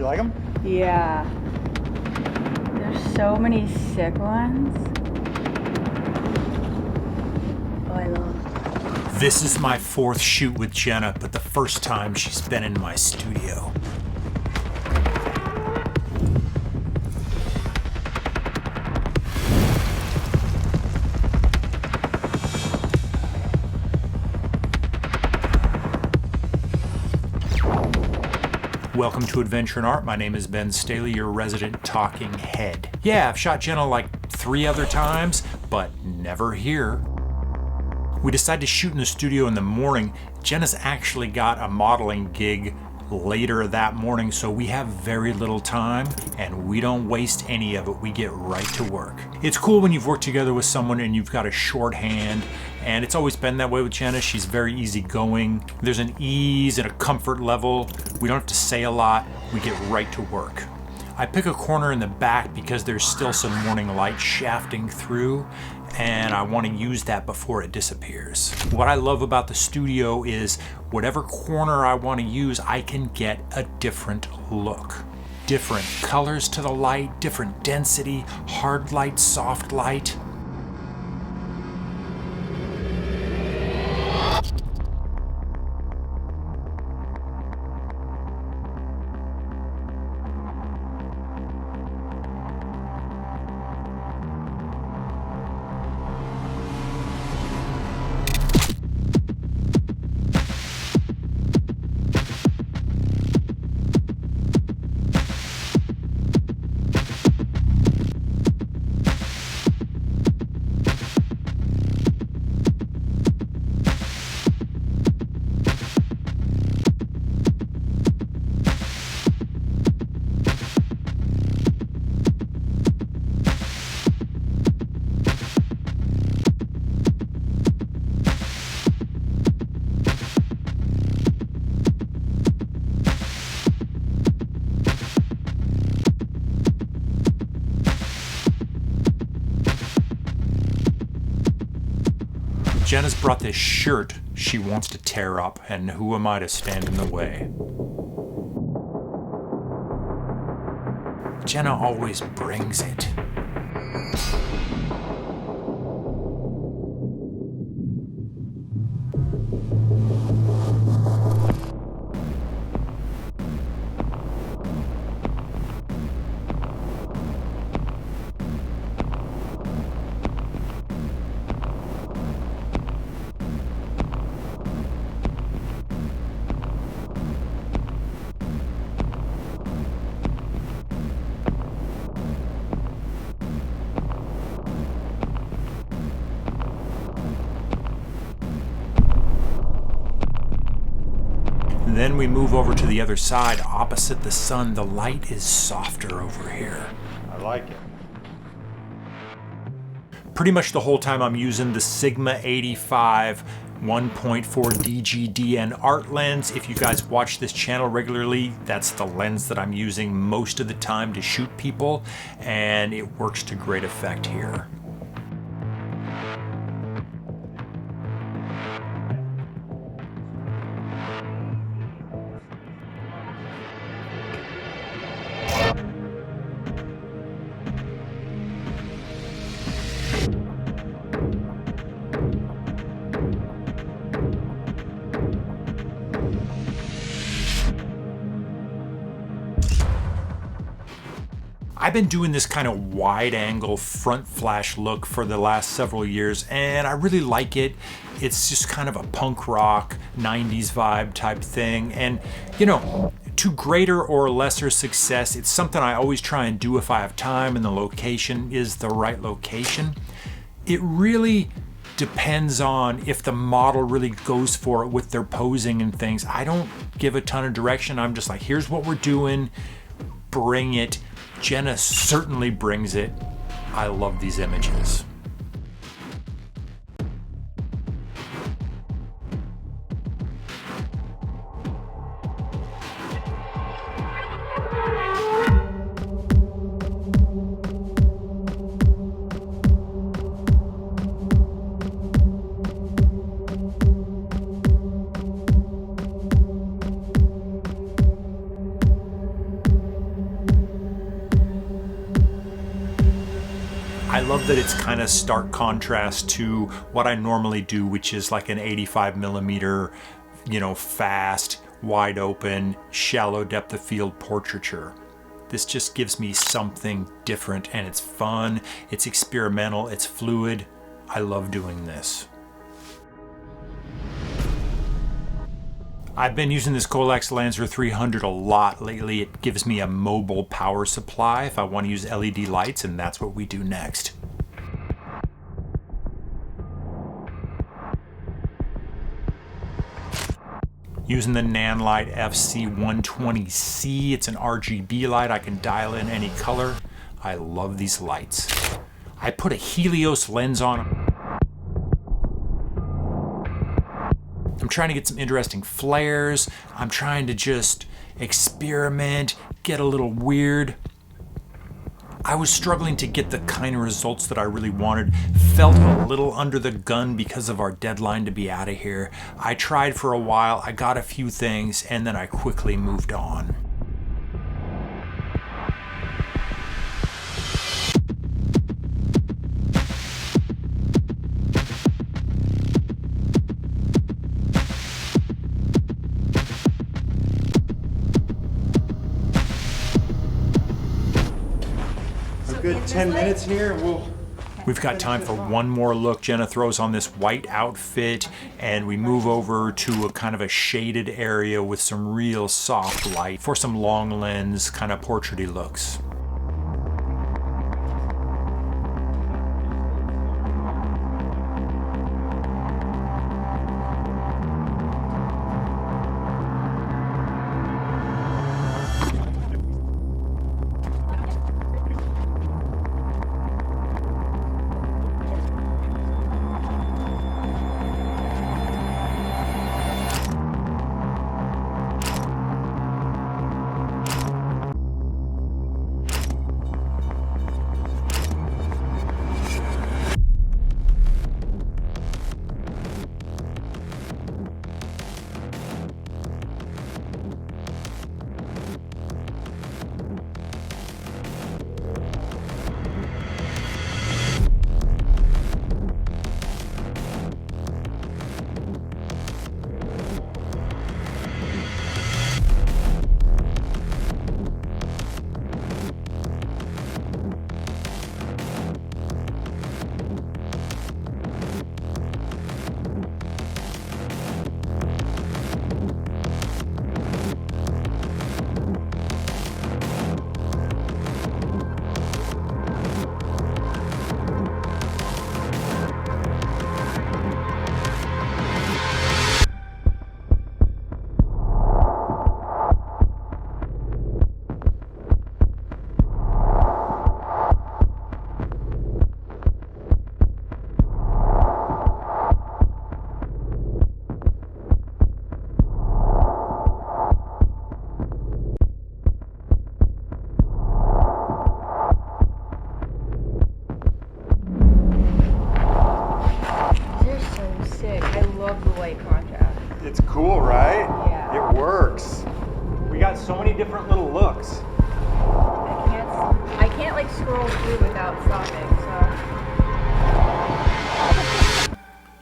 You like them? Yeah. There's so many sick ones. Oh, I love. This is my 4th shoot with Jenna, but the first time she's been in my studio. Welcome to Adventure in Art. My name is Ben Staley, your resident talking head. Yeah, I've shot Jenna like 3 other times, but never here. We decided to shoot in the studio in the morning. Jenna's actually got a modeling gig later that morning, so we have very little time and we don't waste any of it. We get right to work. It's cool when you've worked together with someone and you've got a shorthand, and it's always been that way with Jenna. She's very easygoing. There's an ease and a comfort level. We don't have to say a lot. We get right to work. I pick a corner in the back because there's still some morning light shafting through, and I want to use that before it disappears. What I love about the studio is whatever corner I want to use, I can get a different look. Different colors to the light, different density, hard light, soft light. Jenna's brought this shirt she wants to tear up, and who am I to stand in the way? Jenna always brings it. Then we move over to the other side, opposite the sun. The light is softer over here. I like it. Pretty much the whole time I'm using the Sigma 85 1.4 DGDN art lens. If you guys watch this channel regularly, that's the lens that I'm using most of the time to shoot people, and it works to great effect here. I've been doing this kind of wide angle front flash look for the last several years, and I really like it. It's just kind of a punk rock 90s vibe type thing, and you know, to greater or lesser success, it's something I always try and do if I have time and the location is the right location. It really depends on if the model really goes for it with their posing and things. I don't give a ton of direction. I'm just like, here's what we're doing, bring it. Jenna certainly brings it. I love these images. I love that it's kind of stark contrast to what I normally do, which is like an 85mm, you know, fast, wide open, shallow depth of field portraiture. This just gives me something different, and it's fun, it's experimental, it's fluid. I love doing this. I've been using this Colex Lancer 300 a lot lately. It gives me a mobile power supply if I want to use LED lights, and that's what we do next. Using the Nanlite FC120C, it's an RGB light. I can dial in any color. I love these lights. I put a Helios lens on. I'm trying to get some interesting flares. I'm trying to just experiment, get a little weird. I was struggling to get the kind of results that I really wanted. Felt a little under the gun because of our deadline to be out of here. I tried for a while, I got a few things, and then I quickly moved on. Good 10 minutes here, We've got time for one more look. Jenna throws on this white outfit, and we move over to a kind of a shaded area with some real soft light for some long lens kind of portraity looks. it's cool, right? Yeah. It works. We got so many different little looks. I can't like scroll through without stopping, so.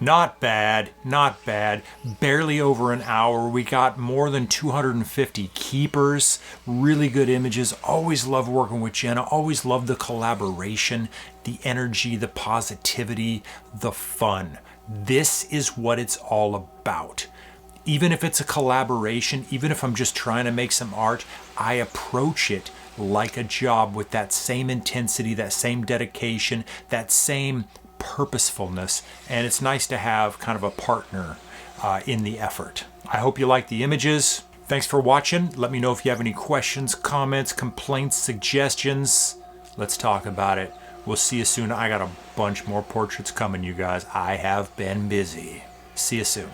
Not bad, not bad. Barely over an hour. We got more than 250 keepers, really good images. Always love working with Jenna, always love the collaboration, the energy, the positivity, the fun. This is what it's all about. Even if it's a collaboration, even if I'm just trying to make some art, I approach it like a job with that same intensity, that same dedication, that same purposefulness, and it's nice to have kind of a partner in the effort. I hope you like the images. Thanks for watching. Let me know if you have any questions, comments, complaints, suggestions. Let's talk about it. We'll see you soon. I got a bunch more portraits coming, you guys. I have been busy. See you soon.